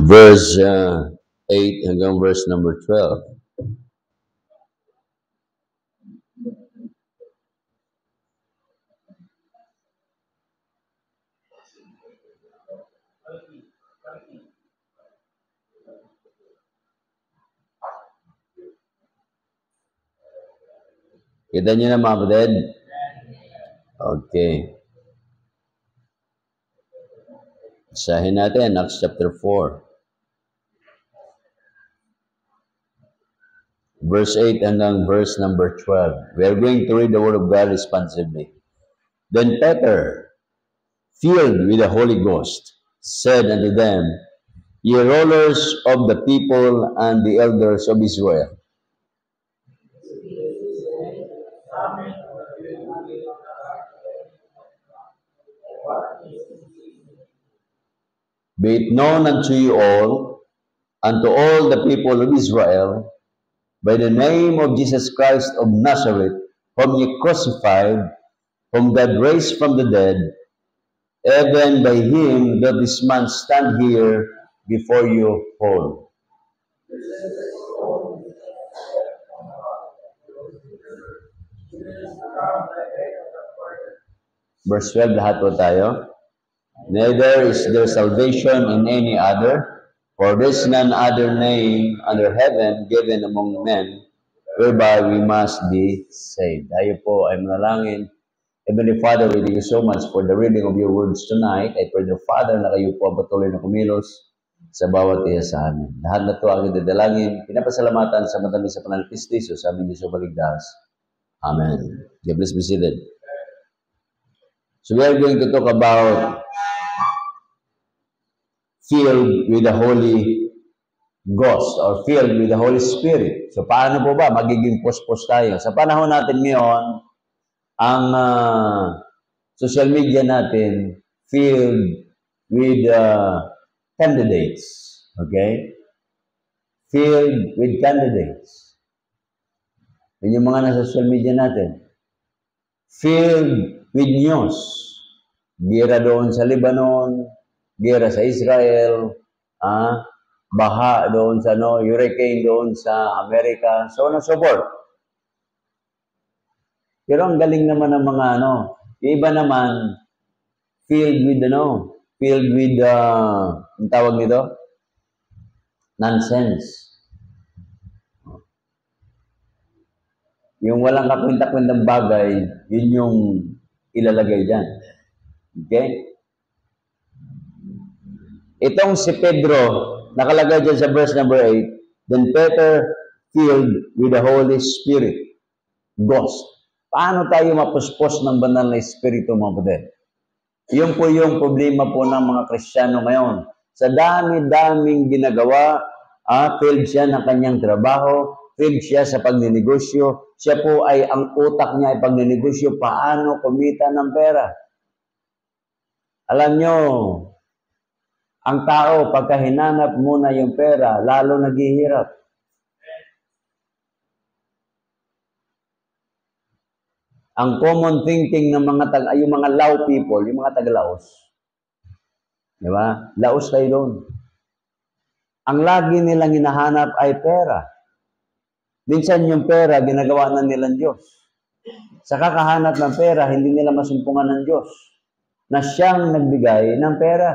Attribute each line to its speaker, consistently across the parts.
Speaker 1: verse 8 hanggang verse number 12. Kita nyo na mga kapatid? Okay. Basahin natin, Acts chapter 4. Verse 8 hanggang verse number 12. We are going to read the Word of God responsibly. Then Peter, filled with the Holy Ghost, said unto them, Ye rulers of the people and the elders of Israel, be it known unto you all, and to all the people of Israel, by the name of Jesus Christ of Nazareth, whom ye crucified, whom God raised from the dead, even by him doth this man stand here before you whole. Verse 12, lahat po tayo. Neither is there salvation in any other, for there is none other name under heaven given among men, whereby we must be saved. Tayo po ay manalangin. Heavenly Father, we thank you so much for the reading of your words tonight. I pray, the Father, na kayo po patuloy na kumilos sa bawat isa sa amin. Lahat na ito ang idadalangin, pinapasalamatan sa matamis sa pangalan ni Kristo sa aming Diyos o Baligtas. Amen. God bless, be seated. So we are going to talk about filled with the Holy Ghost or filled with the Holy Spirit. So paano po ba magiging puspos tayo? Sa panahon natin ngayon, ang social media natin filled with candidates. Okay? Filled with candidates. Yun yung mga nasa social media natin. Filled with news. Gira doon sa Lebanon, gira sa Israel, baha doon sa hurricane doon sa Amerika, so on and so forth. Pero ang galing naman ng mga iba naman, filled with ang tawag nito? Nonsense. Yung walang kakwenta-kwentang bagay, yun yung ilalagay dyan. Okay? Itong si Pedro, nakalagay dyan sa verse number 8, then Peter filled with the Holy Spirit, Ghost. Paano tayo mapuspos ng banal na Espiritu, mga kapatid? Yun po yung problema po ng mga Kristiyano ngayon. Sa dami-daming ginagawa, filled siya ng kanyang trabaho, filled siya sa pagninegosyo, siya po ay ang utak niya ay pagninegosyo, paano kumita ng pera. Alam nyo, ang tao, pagka hinanap muna yung pera, lalo naghihirap. Ang common thinking ng yung mga Lao people, yung mga taga-Laos. Di ba? Laos kayo doon. Ang lagi nilang hinahanap ay pera. Minsan yung pera, ginagawa na nilang Diyos. Sa kakahanap ng pera, hindi nila masumpungan ng Diyos na siyang nagbigay ng pera.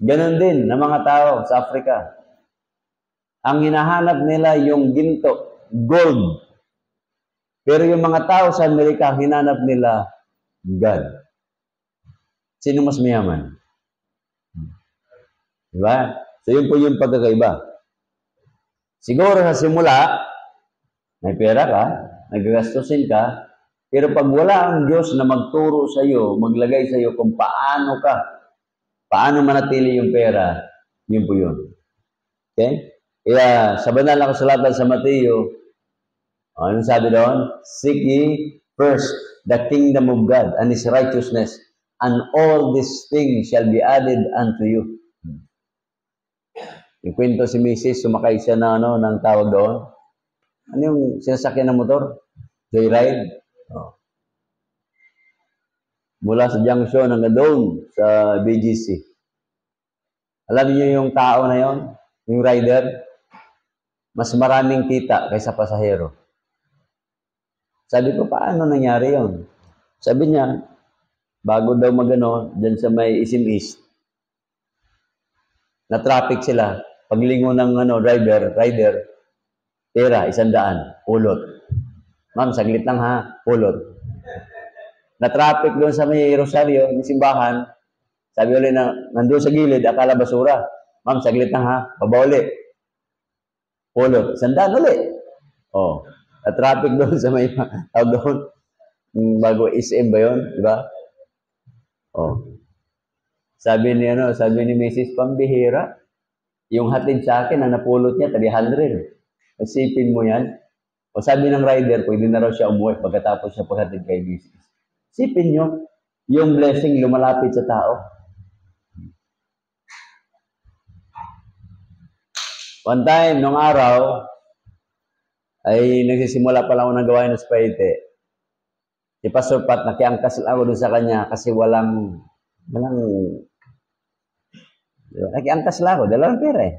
Speaker 1: Ganon din ng mga tao sa Africa. Ang hinahanap nila yung ginto, gold. Pero yung mga tao sa Amerika, hinanap nila God. Sino mas mayaman? Diba? So yun po yung pagkakaiba. Siguro sa simula, may pera ka, may gagastusin ka, pero pag wala ang Diyos na magturo sa iyo, maglagay sa iyo kung paano manatili yung pera, yun po yun. Okay? Kaya sa banal na kasulatan sa Mateo, anong sabi doon? Seek ye first the kingdom of God and His righteousness, and all these things shall be added unto you. Yung kwento si Mrs., sumakay siya na ng tawag doon. Ano yung sinasakyan ng motor? Joyride? Oh. Mula sa junction hanggang doon sa BGC. Alam niyo yung tao na yon, yung rider, mas maraming kita kaysa pasahero. Sabi ko, paano nangyari yon? Sabi niya, bago daw magano, dyan sa may Isim East, na traffic sila. Paglingo ng rider, pera, 100, pulot. Ma'am, saglit lang ha, pulot. Na-traffic doon sa may Rosario, may simbahan. Sabi ulit na, nandun sa gilid, akala basura. Ma'am, saglit lang ha, baba ulit. Pulot, 100 ulit. Oh, na-traffic doon sa may, doon, bago SM ba yun, di ba? Oh. Sabi ni Mrs. Pambihira, yung hatid sa akin, ang napulot niya, 300. Isipin mo yan. O sabi ng rider, pwede na raw siya umuwi pagkatapos siya paghatid kay Mrs. Isipin nyo, yung blessing lumalapit sa tao. One time, nung araw, ay nagsisimula pa lang ako ng gawain ng Spaite. Si Pastor Pat, nakiangkas lang ako doon sa kanya kasi walang nakiangkas lang ako, dalawang pera eh.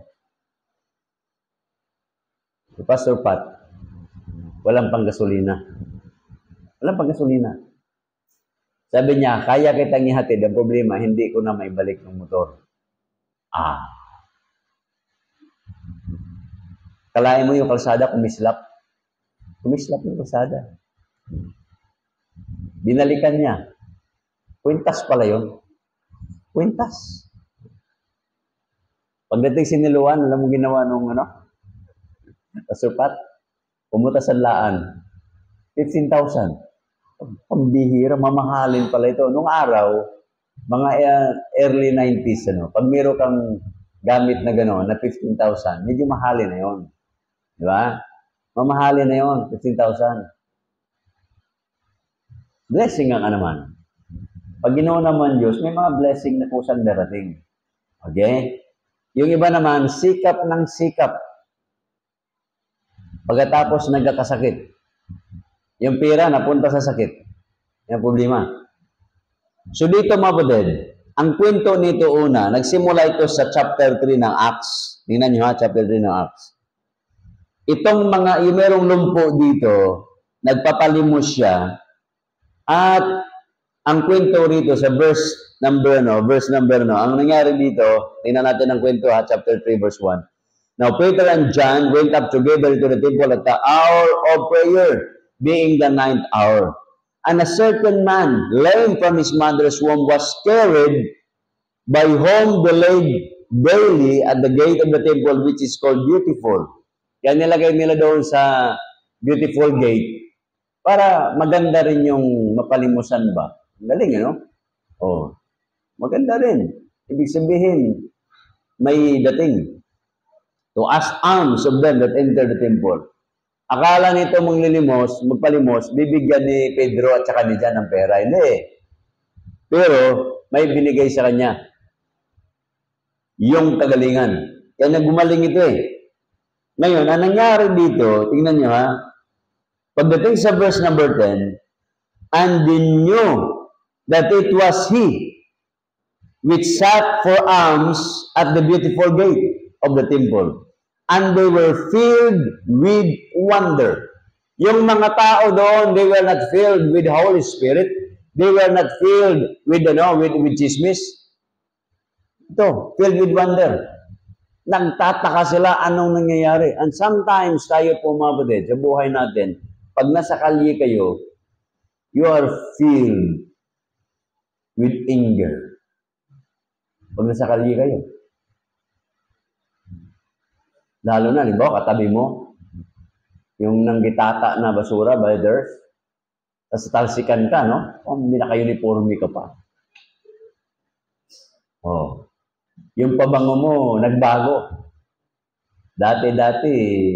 Speaker 1: Si Pastor Pat, walang panggasolina. Walang panggasolina. Sabi niya, kaya kitang ihatid. Ang problema, hindi ko na maibalik ng motor. Kalahin mo yung kalsada, kumislap. Kumislap yung kalsada. Binalikan niya. Kwintas pala yun. Kwintas. Pagdating siniluan, alam mo ginawa nung Pastor Pat? Pumunta sa laan. 15,000. Pambihira, mamahalin pala ito. Nung araw, mga early 90s, pag meron kang gamit na gano'n, na 15,000, medyo mahalin na yon. Di ba? Mamahalin na yon, 15,000. Blessing ang naman. Pag ginawa naman Diyos, may mga blessing na kusang darating. Okay? Yung iba naman, sikap ng sikap. Pagkatapos nagkakasakit. Yung pera napunta sa sakit. Yung problema. So dito mga kapatid, ang kwento nito una, nagsimula ito sa chapter 3 ng Acts. Tingnan nyo ha, chapter 3 ng Acts. Itong yung merong lumpo dito, nagpapalimos siya, at ang kwento rito sa verse number, ang nangyari dito, tingnan natin ang kwento ha, chapter 3 verse 1. Now Peter and John went up together to the temple at the hour of prayer, being the 9th hour. And a certain man, lame from his mother's womb, was carried by whom they laid daily at the gate of the temple, which is called Beautiful. Kaya nilagay nila doon sa Beautiful Gate para maganda rin yung mapalimusan ba. Galing, Oh, maganda rin. Ibig sabihin, may dating. To ask alms of them that enter the temple. Akala nito magpalimos, bibigyan ni Pedro at saka ni John ng pera. Hindi. Pero, may binigay sa kanya. Yung kagalingan. Kaya nagumaling ito eh. Ngayon, ang nangyari dito, tingnan nyo ha, pagdating sa verse number 10, and they knew that it was he which sat for alms at the beautiful gate of the temple. And they were filled with wonder. Yung mga tao doon, they were not filled with the Holy Spirit. They were not filled with chismis. Ito, filled with wonder. Nagtataka sila anong nangyayari. And sometimes tayo po mga kapatid, sa buhay natin, pag nasa kalye kayo, you are filled with anger. Pag nasa kalye kayo. Lalo na, halimbawa, katabi mo, yung nanggitata na basura by others, tapos talsikan ka, may naka-uniforme ka pa. Oh. Yung pabango mo, nagbago. Dati,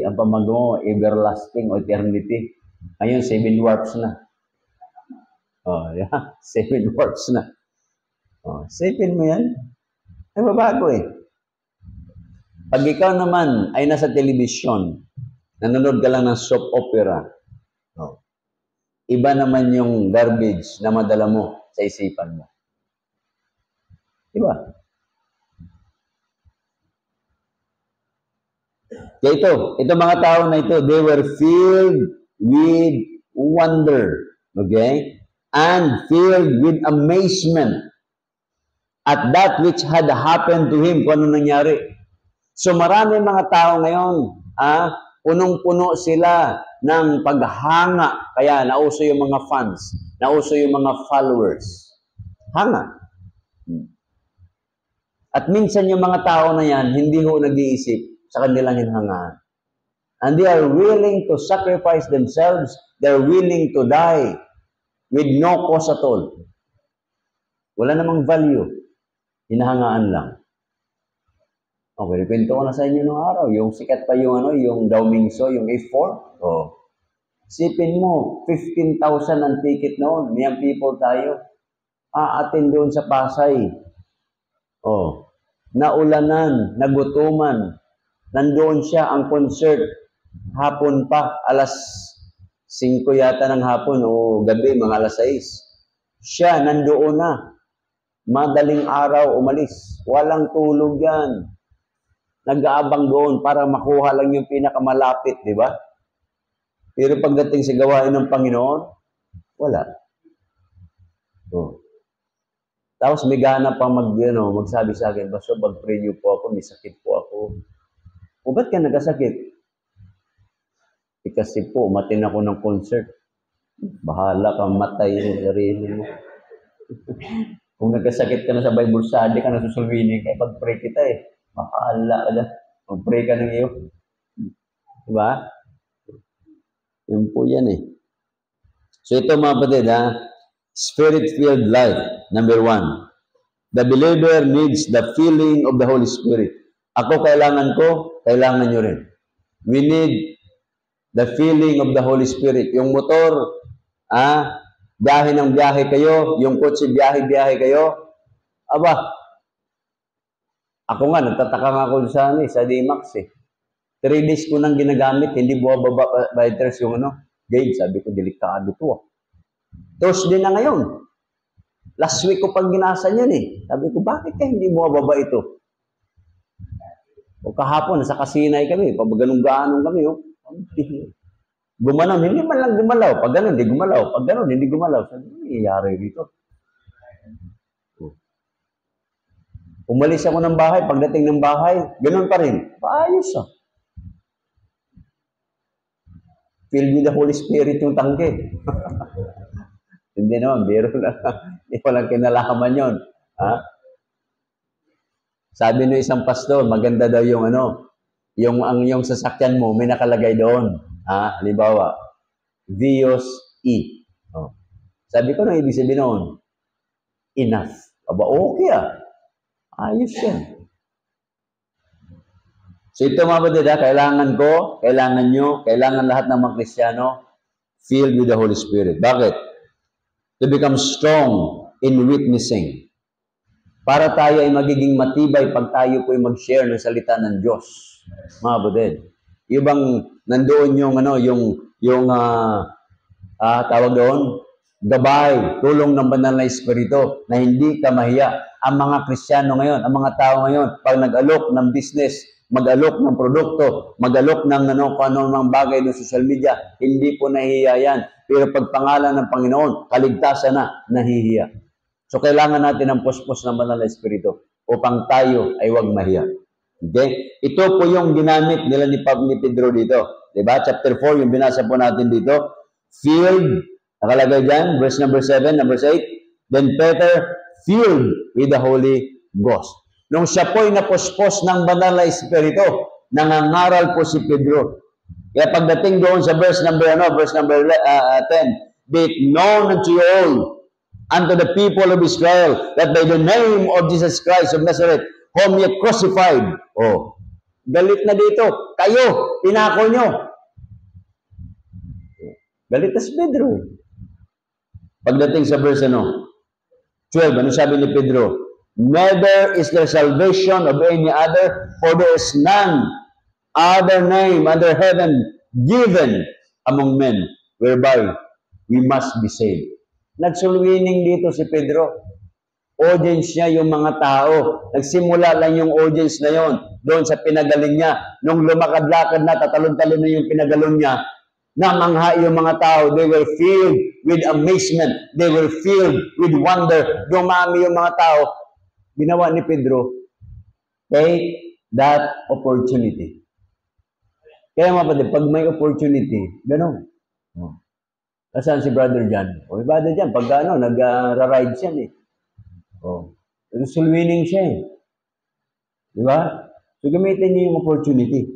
Speaker 1: ang pabango mo, everlasting o eternity. Ngayon, 7 warps na. Oh, yeah. 7 warps na. Oh, 7 mo yan? Ay, babago eh. Pag ikaw naman ay nasa telebisyon, nanonood ka lang ng soap opera, iba naman yung garbage na madala mo sa isipan mo. Diba? Kaya ito mga tao na ito, they were filled with wonder, okay? And filled with amazement at that which had happened to him, kung ano nangyari. So marami mga tao ngayon, punong-puno sila ng paghanga. Kaya nauso yung mga fans, nauso yung mga followers. Hanga. At minsan yung mga tao na yan, hindi ho nag-iisip sa kanilang hinhangaan. And they are willing to sacrifice themselves. They are willing to die with no cause at all. Wala namang value. Hinahangaan lang. Okay, kwento ko na sa inyo nung araw. Yung sikat pa yung yung Dao Mingso, yung A4. Oh. Sipin mo, 15,000 ang ticket noon. May people tayo. Aatin doon sa Pasay. Oh. Naulanan, nagutuman. Nandoon siya ang concert. Hapon pa, alas 5 yata ng hapon o gabi, mga alas 6. Siya nandoon na. Madaling araw umalis. Walang tulog yan. Nag-aabang doon para makuha lang yung pinakamalapit, di ba? Pero pagdating sa gawain ng Panginoon, wala. Oh. Tapos may gana pa magsabi sa akin, Pastor, mag-pray niyo po ako, may sakit po ako. O ba't ka nagkasakit? Kasi po, umatin ako ng concert. Bahala kang matay yung sarili mo. Kung nagkasakit ka na sa Bible study ka, nasusulwinin ka, pag-pray kita bahala ka dyan. Mag-pray ka ng iyo. Diba? Yun po yan So ito mga kapatid, Spirit-filled life, number 1. The believer needs the filling of the Holy Spirit. Ako kailangan ko, kailangan nyo rin. We need the filling of the Holy Spirit. Yung motor, biyahe ng biyahe kayo, yung kotse biyahe kayo. Aba, ako nga, nagtataka nga ako sa D-Max 3 days ko nang ginagamit, hindi buwababa by ters yung gauge. Sabi ko, delikado to. Thursday na ngayon. Last week ko pag ginasan yan Sabi ko, bakit ka hindi buwababa ito? O kahapon, nasa Kasinay kami, pag-ganong-ganong kami, Gumanaw, hindi man lang gumalaw. Pag ganun, hindi gumalaw. Pag ganun, hindi gumalaw. Sabi ko, nangyayari dito. Umalis ako ng bahay, pagdating ng bahay, ganun pa rin. Paayos Filled with the Holy Spirit yung tangke. Hindi naman, biro lang. Hindi walang kinalaman yun. Sabi ng isang pastor, maganda daw yung yung sasakyan mo, may nakalagay doon. Halimbawa, Vios E. Sabi ko, ibig sabihin noon, enough. Aba, okay Ayos yan. So ito mga kapatid, kailangan ko, kailangan nyo, kailangan lahat ng mga Kristiyano, filled with the Holy Spirit. Bakit? To become strong in witnessing. Para tayo ay magiging matibay pag tayo po ay mag-share ng salita ng Diyos. Mga kapatid. Yung bang nandoon yung tawag doon, gabay, tulong ng banal na Espiritu na hindi ka mahiya. Ang mga Kristiyano ngayon, ang mga tao ngayon, pag nag-alok ng business, mag-alok ng produkto, mag-alok ng kung anong bagay ng social media, hindi po nahihiya yan. Pero pag pangalan ng Panginoon, kaligtasan na, nahihiya. So kailangan natin ng puspos ng banal na Espiritu upang tayo ay huwag mahiya. Okay? Ito po yung ginamit nila ni Pedro dito. Diba? Chapter 4, yung binasa po natin dito. Filled, nakalagay dyan, verse number 7, number 8. Then Peter, filled with the Holy Ghost. Nung siya po'y napuspos ng banal na Espiritu, nangangaral po si Pedro. Kaya pagdating doon sa verse number 10, be it known unto you all, unto the people of Israel, that by the name of Jesus Christ of Nazareth, whom ye crucified. Galit na dito. Kayo, pinako nyo. Galit na si Pedro. Pagdating sa verse 12, ano sabi ni Pedro? Neither is there salvation of any other, for there is none other name under heaven given among men, whereby we must be saved. Nag-soul winning dito si Pedro. Audience niya yung mga tao. Nagsimula lang yung audience na yon doon sa pinagaling niya. Nung lumakad-lakad na, tatalon-talon na yung pinagalon niya, namangha yung mga tao. They were filled with amazement. They were filled with wonder. Dumami yung mga tao. Ginawa ni Pedro, take that opportunity. Kaya mga kapatid, pag may opportunity, gano'n. Nasaan si Brother John? O, Brother John, pag nag-ride siya eh. Oh. Soul winning siya eh. Di ba? So, gamitin niyo yung opportunity.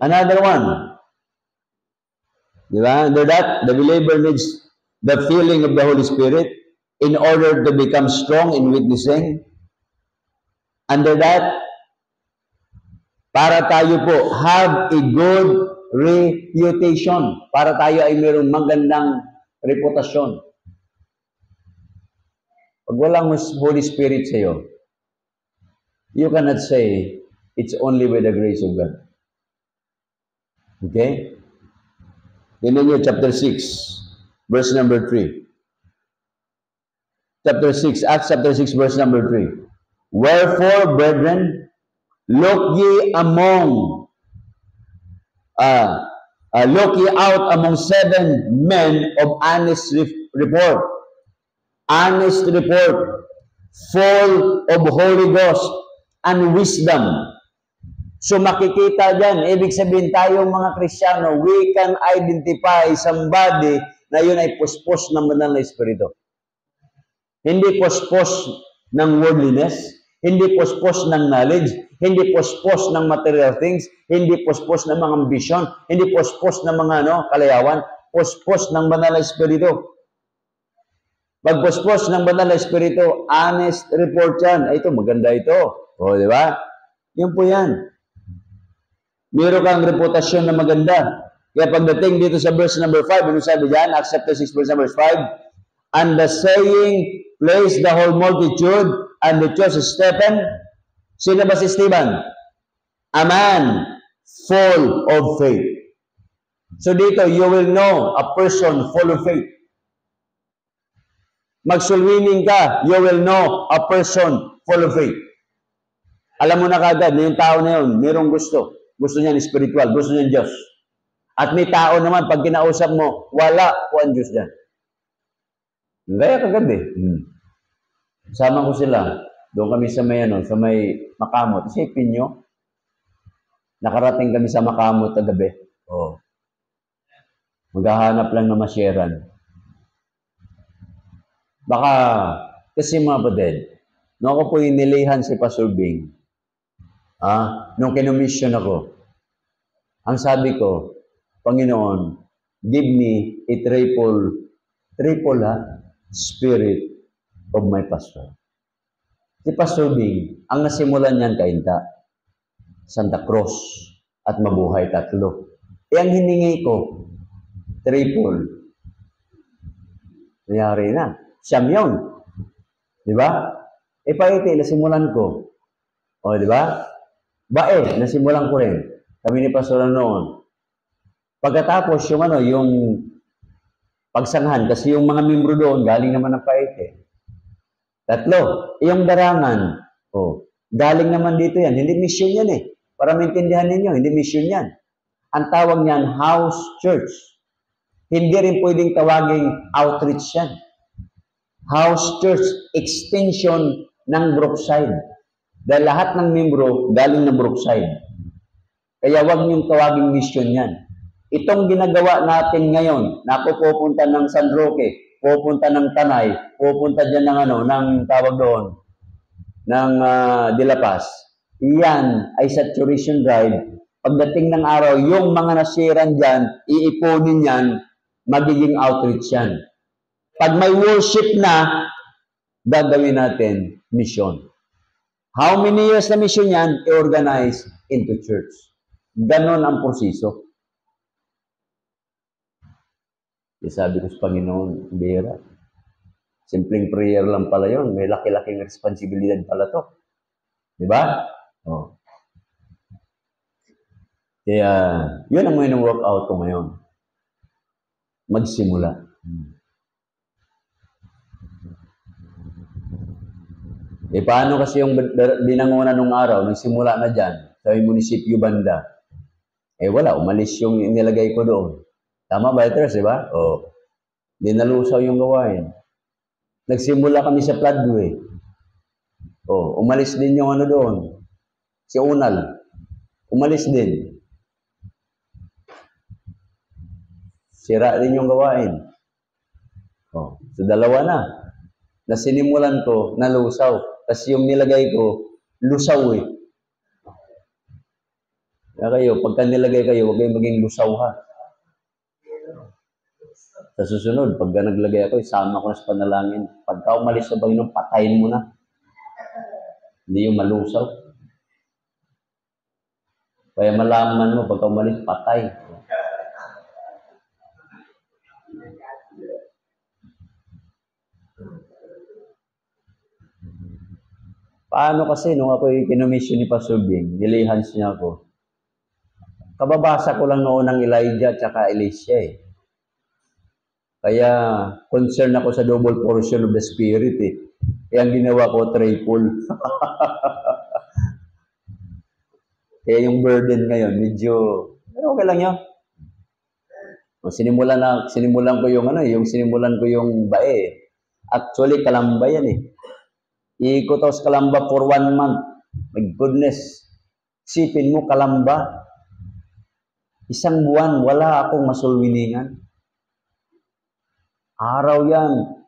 Speaker 1: Another one. Di ba? Under that, the believer needs the filling of the Holy Spirit in order to become strong in witnessing. Under that, para tayo po have a good reputation. Para tayo ay mayroong magandang reputasyon. Pag walang Holy Spirit sa iyo, you cannot say, it's only by the grace of God. Okay? Tingnan niyo chapter 6, verse number 3. Chapter 6, Acts chapter 6, verse number 3. Wherefore, brethren, look ye out among 7 men of honest report, full of Holy Ghost and wisdom. So makikita dyan, ibig sabihin tayong mga Kristiyano, we can identify somebody na yun ay puspos ng banal na Espiritu. Hindi puspos ng worldliness, hindi puspos ng knowledge, hindi puspos ng material things, hindi puspos ng mga ambisyon, hindi puspos ng mga kalayawan, puspos ng banal na Espiritu. Pagpuspos ng banal na Espiritu, honest report yan. Ay, ito, maganda ito. O, di ba? Yun po yan. Meron kang reputasyon na maganda. Kaya pagdating dito sa verse number 5, ano sabi dyan? Acts chapter 6, verse number 5. And the saying pleased the whole multitude, and they chose Stephen. Sino ba si Stephen? A man full of faith. So dito, you will know a person full of faith. Mag-soul winning ka, you will know a person full of faith. Alam mo na kagad na yung tao na yun, mayroong gusto. Gusto niya spiritual, gusto niya Diyos. At may tao naman, pag kinausap mo, wala po ang Diyos dyan. Kaya kagad eh. Sama ko sila. Doon kami sa may Makamot. Isipin nyo, nakarating kami sa Makamot kagabi. Oh. Maghahanap lang na masyeran. Baka, kasi mga kapatid, nung ako po inilihan si Pastor Bing, nung kinomission ako, ang sabi ko, Panginoon, give me a triple spirit of my pastor. Si Pastor Bing, ang nasimulan niyan kainta, Santa Cruz, at mabuhay 3. Ang hiningi ko, triple. Nangyari na. Siyam yun. Di ba? Paiti, nasimulan ko. O, di ba? Bae, nasimulan ko rin. Kami ni Pastor noon. Pagkatapos, yung pagsanghan, kasi yung mga membro doon, galing naman ng Paiti. 3, yung darangan. O, galing naman dito yan. Hindi mission yan eh. Para maintindihan ninyo, hindi mission yan. Ang tawag niyan, house church. Hindi rin pwedeng tawaging outreach yan. House church, extension ng Brookside. Dahil lahat ng membro galing ng Brookside. Kaya wag niyong tawaging mission yan. Itong ginagawa natin ngayon, na ako pupunta ng San Roque, pupunta ng Tanay, pupunta dyan ng tawag doon, ng De La Paz. Iyan ay saturation drive. Pagdating ng araw, yung mga nasiran dyan, iipunin yan, magiging outreach yan. Pag may worship na, gagawin natin mission. How many years na mission yan? I-organize into church. Ganon ang proseso. Sabi ko sa Panginoon, bihira. Simpleng prayer lang pala yun. May laki-laking responsibilidad pala to. Diba? Oh. Kaya, yun ang mga workout ko ngayon. magsimula. Paano kasi yung binangunan nung araw, nagsimula na dyan, sa munisipyo banda, wala, umalis yung inilagay ko doon. Tama ba, Tres, di ba? Dinalusaw yung gawain. Nagsimula kami sa floodway. Umalis din yung ano doon. Si Unal. Umalis din. Sira din yung gawain. So dalawa na. Na sinimulan ko, nalusaw. Tapos yung nilagay ko, lusaw Kaya kayo, pagka nilagay kayo, huwag kayong maging lusaw ha. Sa susunod, pagka naglagay ako, isama ko na sa panalangin. Pagka umalis sa Panginoon, patayin mo na. Hindi yung malusaw. Kaya malaman mo, pagka umalis, patay. Paano kasi, nung ako kinumisyon ni Pastor Bing, nilihans niya ako. Kababasa ko lang noon ng Elijah at Elisha Kaya, concerned ako sa double portion of the Spirit Kaya ang ginawa ko, triple. Kaya yung burden ngayon, medyo, pero okay lang yun. Sinimulan ko yung bae. Actually, Kalamba yan Iikot ako sa Kalamba for 1 month. My goodness. Sipin mo, Kalamba. 1 buwan, wala akong masulwiningan. Araw yan.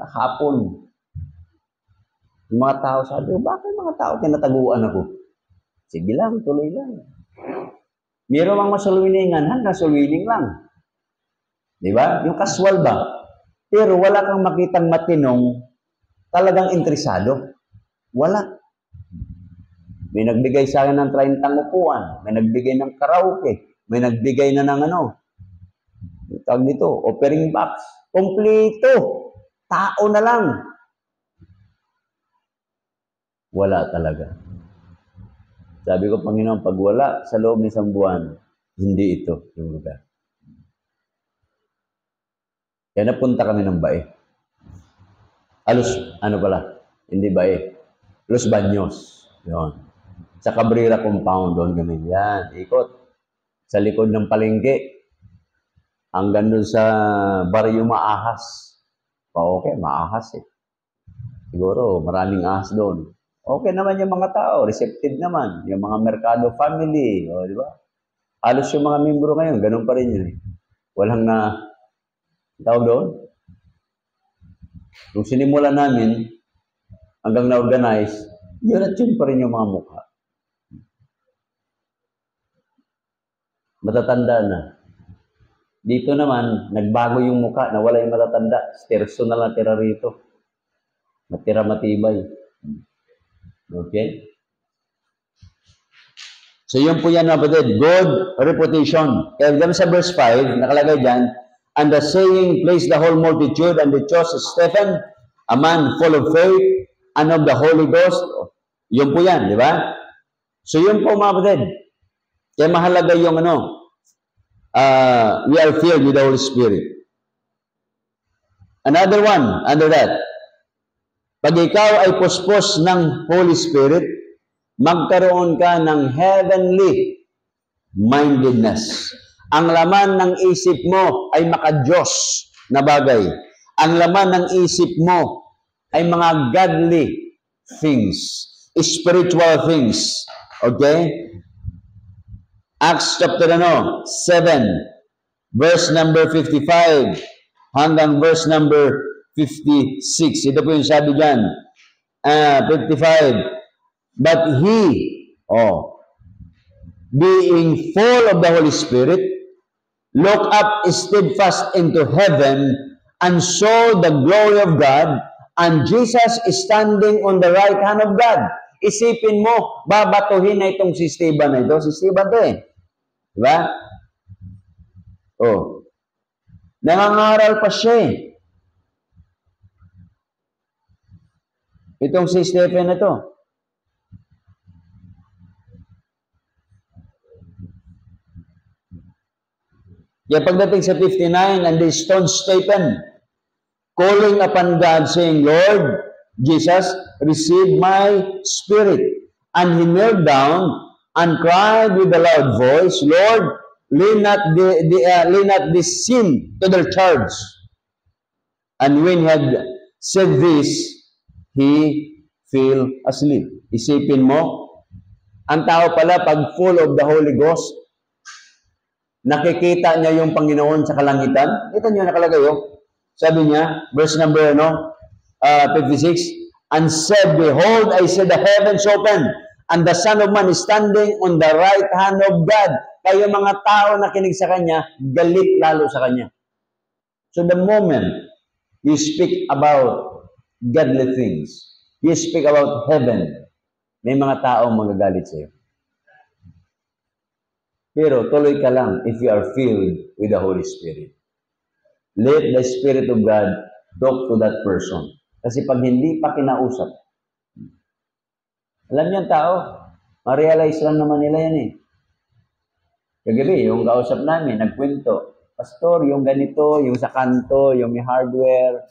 Speaker 1: Hapon. Yung mga tao sabi, bakit mga tao tinataguan ako? Sige lang, tuloy lang. Meron mang masulwiningan, hanggang sulwining lang. Di ba? Yung casual ba? Pero wala kang makitang matinong talagang interesado. Wala. May nagbigay sa akin ng 30 upuan. May nagbigay ng karaoke. May nagbigay na ng tawag dito, offering box. Kompleto. Tao na lang. Wala talaga. Sabi ko, Panginoon, pag wala sa loob ng 1 buwan, hindi ito yung lugar. Kaya napunta kami ng bae. Hindi bae. Los Baños. Yun. Sa Cabrera compound, doon kami. Yan, ikot. Sa likod ng palengke. Hanggang doon sa Barrio Maahas. Okay, maahas Siguro, maraming ahas doon. Okay naman yung mga tao, receptive naman. Yung mga merkado family, di ba? Halos yung mga membro ngayon, ganun pa rin yun Walang tawag doon. Nung sinimula namin, hanggang na-organize, yun at yun pa rin yung mga mukha. Matatanda na. Dito naman, nagbago yung mukha, nawala yung matatanda. Sterso na lang tira rito. Matira matibay. Okay? So yun po yan, kapatid. Good reputation. Kaya dyan sa verse 5, nakalagay dyan, and the saying pleased the whole multitude, and they chose Stephen, a man full of faith, and of the Holy Ghost. Yun po yan, di ba? So yun po, mga kapatid. Kaya mahalaga yung we are filled with the Holy Spirit. Another one, under that, pag ikaw ay puspos ng Holy Spirit, magkaroon ka ng heavenly mindedness. Ang laman ng isip mo ay maka-Diyos na bagay. Ang laman ng isip mo ay mga godly things, spiritual things. Okay? Acts chapter 7, verse number 55 hanggang verse number 56. Ito po yung sabi dyan. 55. But he, being full of the Holy Spirit, looked up steadfast into heaven and saw the glory of God, and Jesus is standing on the right hand of God. Isipin mo, babatuhin na itong si Stephen na ito. Si Stephen to Diba? Nangangaral pa siya Itong si Stephen na ito. Kaya pagdating sa 59, and they stoned Stephen, calling upon God, saying, Lord Jesus, receive my spirit. And he knelt down and cried with a loud voice, Lord, lay not this sin to their charge. And when he had said this, he fell asleep. Isipin mo, ang tao pala pag full of the Holy Ghost, nakikita niya yung Panginoon sa kalangitan. Kita niyo nakalagay yun. Sabi niya, verse number 56, and said, Behold, I see the heavens open, and the Son of Man is standing on the right hand of God. Kaya mga tao na kinig sa Kanya, galit lalo sa Kanya. So the moment you speak about godly things, you speak about heaven, may mga taong magagalit sa iyo. Pero tuloy ka lang if you are filled with the Holy Spirit. Let the Spirit of God talk to that person. Kasi pag hindi pa kinausap, alam niyo ang tao, ma-realize lang naman nila yan eh. Kagabi, yung kausap namin, nagkwento, Pastor, yung ganito, yung sa kanto, yung may hardware,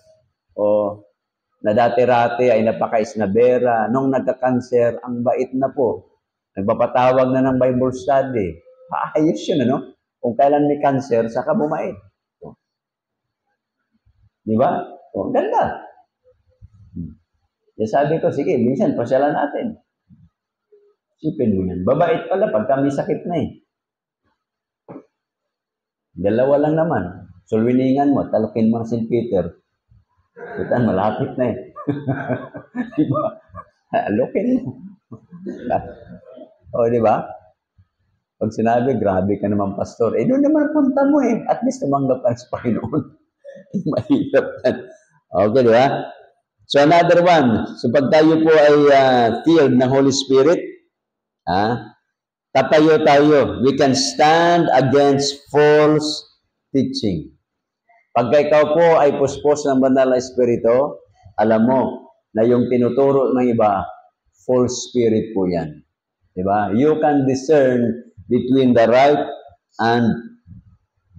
Speaker 1: o na dati-rati ay napaka-isnabera. Nung nagka-cancer, ang bait na po. Nagpapatawag na ng Bible study. Ayos yun, ano? Kung kailan may cancer, saka bumait. Di ba? O, ganda. Kaya sabi ko, sige, minsan pasyalan natin. Sipin mo yan. Babait pala pag kami sakit na eh. Dalawa lang naman. Sulwiningan mo, talukin mo na St. Peter. Kita, malapit na eh. Diba? Alukin mo. O, diba? Pag sinabi, grabe ka naman, Pastor. Eh, doon naman punta mo eh. At least tumanggap ka sa Panginoon. Mahirap yan. Okay, diba? So, another one. So, pag tayo po ay filled ng Holy Spirit, tatayo tayo. We can stand against false teaching. Pagka ikaw po ay puspos ng banal na espiritu, alam mo na yung tinuturo ng iba, false spirit po yan. Diba? You can discern between the right and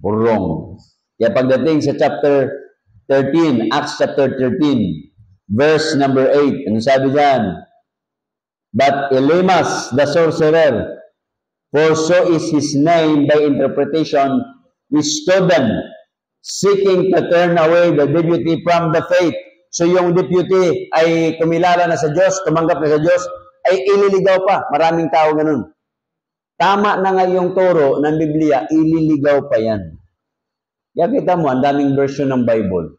Speaker 1: wrong. Kaya pagdating sa chapter 13, Acts chapter 13, verse number 8, ano sabi dyan? But Elymas, the sorcerer, for so is his name by interpretation, withstood them, seeking to turn away the deputy from the faith. So yung deputy ay kumilala na sa Diyos, tumanggap na sa Diyos, ay ililigaw pa. Maraming tao ganun. Tama na nga yung turo ng Biblia, ililigaw pa yan. Kaya kita mo, ang daming version ng Bible.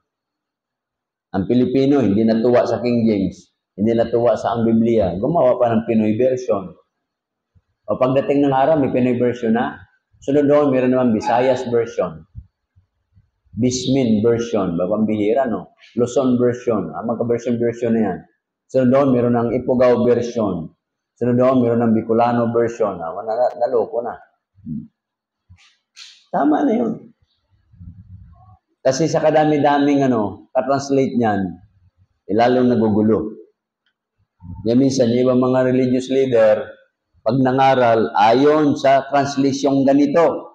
Speaker 1: Ang Pilipino, hindi natuwa sa King James, hindi natuwa sa ang Biblia. Gumawa pa ng Pinoy version. O pagdating ng araw, may Pinoy version na. Sunod doon, meron naman Visayas version. Bismin version, pambihira, no? Luzon version, magka-version na yan. Sunod doon, meron ng Ifugao version. Sunod doon, meron ng Bicolano version. Naloko na. Tama na yun. Kasi sa kadami-daming ka-translate niyan, lalong nagugulo. Kaya minsan, yung mga religious leader, pag nangaral, ayon sa translation ganito.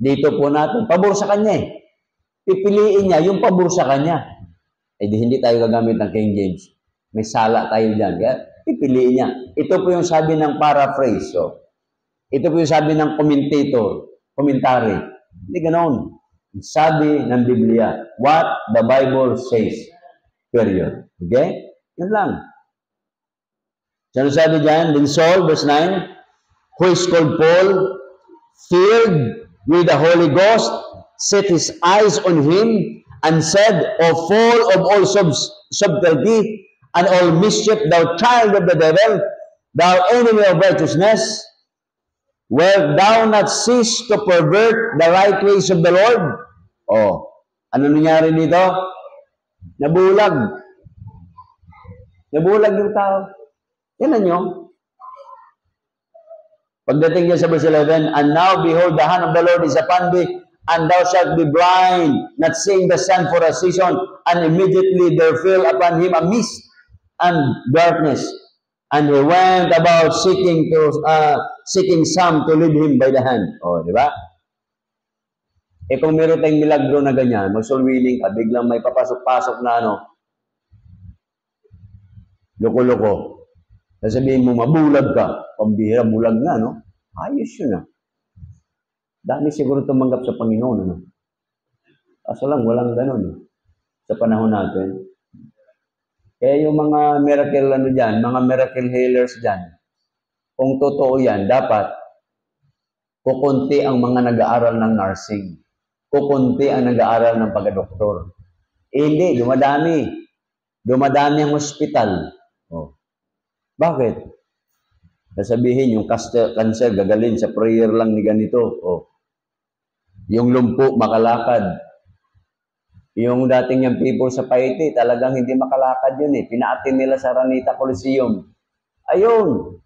Speaker 1: Dito po natin, pabor sa kanya eh. Pipiliin niya yung pabor sa kanya. Eh di hindi tayo gagamit ng King James. May sala tayo dyan. Kaya pipiliin niya. Ito po yung sabi ng paraphrase. Ito po yung sabi ng commentary. Hindi ganoon. Sabi ng Biblia, what the Bible says. Period. Okay? Yun lang. So, ano sabi dyan? Then Saul, verse 9, who is called Paul, filled with the Holy Ghost, set his eyes on him, and said, O full of all subtlety, and all mischief, thou child of the devil, thou enemy of righteousness, wilt thou not cease to pervert the right ways of the Lord? Ano nangyari dito? Nabulag. Nabulag yung tao. Yan nyo. Pagdating niya sa verse 11, and now behold, the hand of the Lord is upon thee, and thou shalt be blind, not seeing the sun for a season, and immediately there fell upon him a mist and darkness, and he went about seeking some to lead him by the hand. Di ba? Eh kung meron tayong milagro na ganyan, mag-soul winning ka, biglang may papasok-pasok na loko-loko. Sasabihin mo, mabulag ka. Pambihira, bulag na, no? Ayos yun, ah. Dami siguro tumanggap sa Panginoon, ano? Kaso lang, walang ganun, sa panahon natin. Kaya yung mga miracle, mga miracle healers dyan, kung totoo yan, dapat kukunti ang mga nag-aaral ng nursing. Kukunti ang nag-aaral ng pagka-doktor. Eh, hindi, dumadami. Dumadami ang hospital. Oh. Bakit? Sasabihin, yung cancer, gagalin sa prayer lang ni ganito. Oh. Yung lumpo, makalakad. Yung dating yung people sa Paiti, talagang hindi makalakad yun eh. Pinaatin nila sa Araneta Coliseum. Ayun.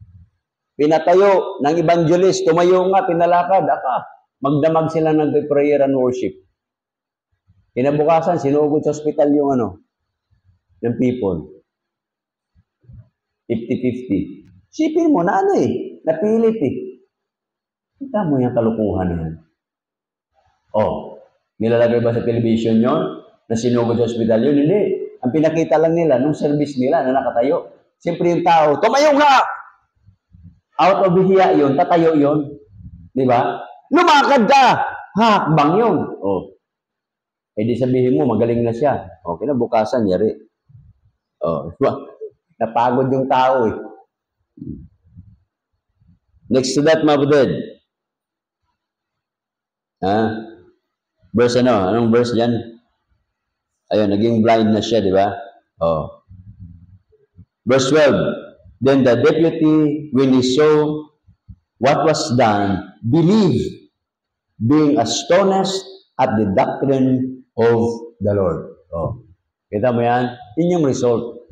Speaker 1: Pinatayo ng evangelist. Tumayo nga, pinalakad. Magdamag sila nag-prayer and worship. Kinabukasan, sinugod sa hospital yung ng people. 50-50. Sipin mo na napilit eh. Kita mo yung kalukuhan yan. Oh, nilalagay ba sa television yon na sinugod sa hospital yun? Hindi. Ang pinakita lang nila, nung service nila na nakatayo. Siyempre yung tao, tumayo nga! Out of hiya yun, tatayo yun. Di ba? Lumakad ka! Hakbang yun. Oh. Eh di sabihin mo, magaling na siya. O, kinabukasan, yari. Oh, napagod yung tao eh. Next to that, mabudod. Verse anong verse dyan? Ayun, naging blind na siya, di ba? Oh. Verse 12. Then the deputy, when he saw what was done, believed, being astonished at the doctrine of the Lord. Oh. Kita mo yan? Yun yung result.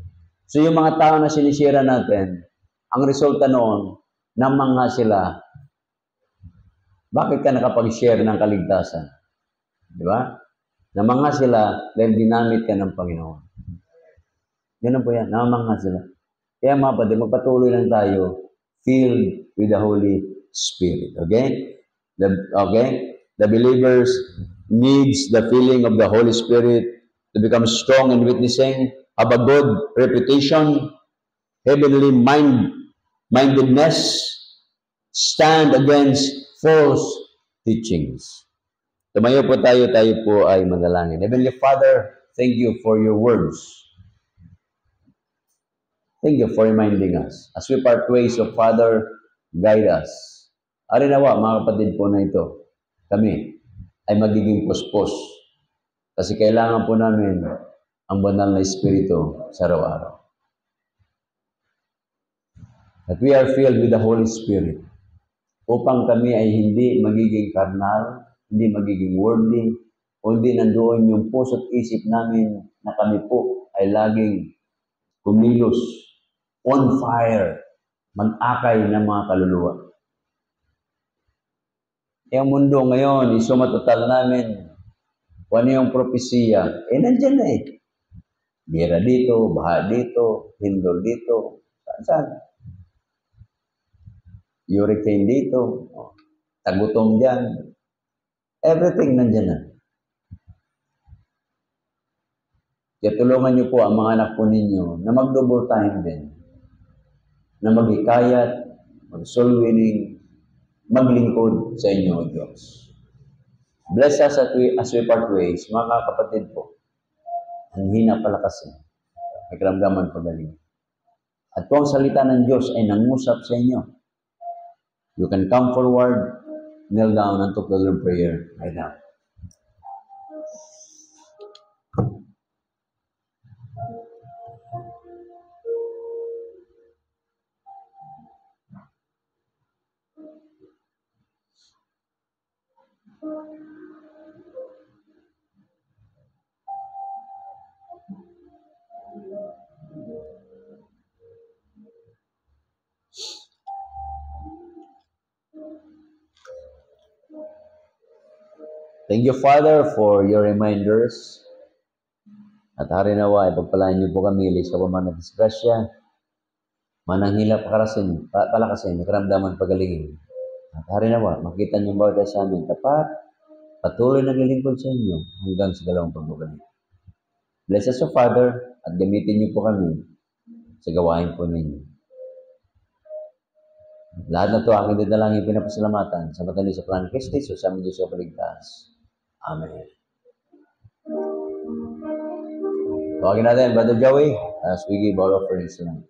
Speaker 1: So yung mga tao na sinisira natin, ang resulta noon, namangha sila. Bakit ka nakapag-share ng kaligtasan? Di ba? Namangha sila dahil ginamit ka ng Panginoon. Ganun po yan. Namangha sila. Kaya mga kapatid, magpatuloy lang tayo filled with the Holy Spirit. Okay? The believers needs the filling of the Holy Spirit to become strong in witnessing, have a good reputation, heavenly mindedness, stand against false teachings. Tumayo po tayo po ay manalangin. Heavenly Father, thank you for your words. Thank you for reminding us. As we part ways, of Father, guide us. Arinawa, mga kapatid po na ito, kami ay magiging puspos. Kasi kailangan po namin ang banal na Espiritu sa araw-araw. That we are filled with the Holy Spirit upang kami ay hindi magiging karnal, hindi magiging worldly, o hindi nandoon yung puso't isip namin na kami po ay laging kumilos, on fire, mag-akay ng mga kaluluwa. Yung mundo ngayon, isumatotal namin kung ano yung propesiya, nandyan na eh. Bira dito, baha dito, hindol dito, saan? Hurricane dito, tagutong dyan. Everything nandyan na. Kaya tulungan niyo po ang mga anak po ninyo na mag-double time din. Na mag-hikayat, mag-soul winning, maglingkod sa inyo, Diyos. Bless us as we part ways, mga kapatid po. Ang hina palakasin. May karamdaman pagaling. At kung ang salita ng Diyos ay nangusap sa inyo, you can come forward, kneel down, and talk the Lord prayer right now. Thank you, Father, for your reminders. At hari nawa, ipagpalain niyo po kami, sa pamana disgrasya, mananghila palakasin, nakaramdaman pagalingin. At hari nawa, makita niyo bawat sa amin tapat, patuloy naglilingkod sa inyo hanggang sa dalawang pagbabalik. Bless us, O Father, at gamitin niyo po kami sa gawain po ninyo. Lahat na ito ang hindi dalangin pinapasalamatan sa matali sa plan Kristo Jesus, sa aming Diyos sa paligtas. Amen. Tawagin natin, Brother Joey, as we give our offerings tonight.